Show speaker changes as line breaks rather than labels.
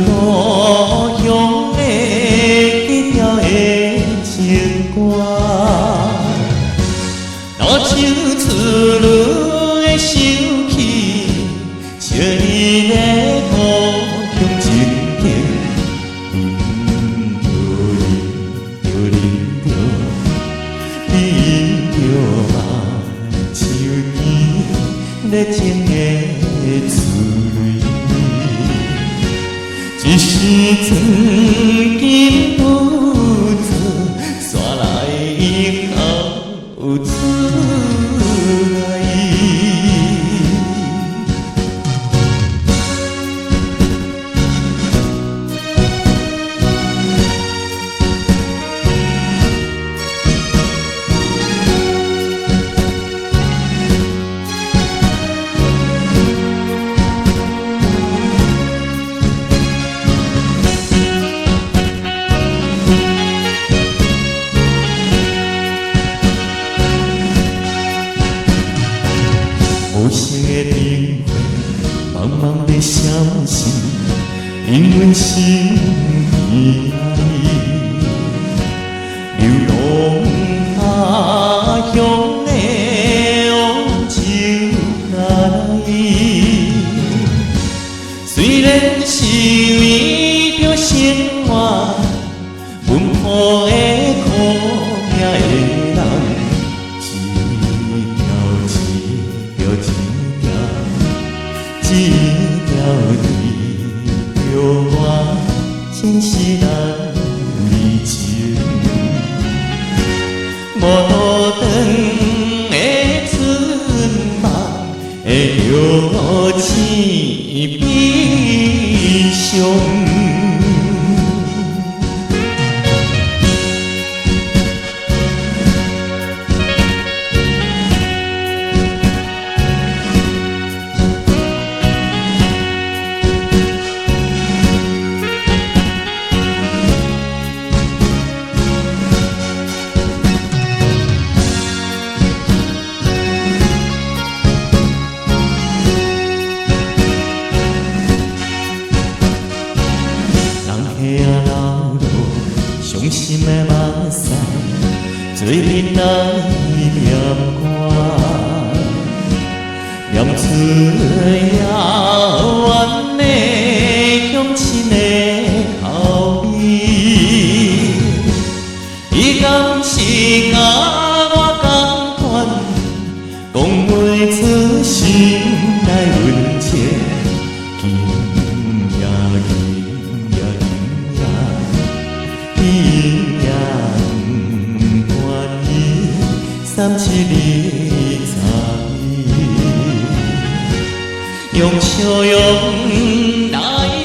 故乡的记条的情歌，那唱出你的想起，笑你的故乡情景，啉着目睭甜，热情的滋润。一时曾经不知，山来以后出来。无声的灯火，茫茫的消息，令阮心悲哀。流浪他乡的往情来，虽然是为着生活，奔波的苦命的人。一条对着我前世人离情，无路长的春梦会着痴悲伤。老路，伤心的目屎，做阵来念歌，念出遥远的乡亲的口味。伊敢是甲我同款，讲袂出心内温情。37用笑容来。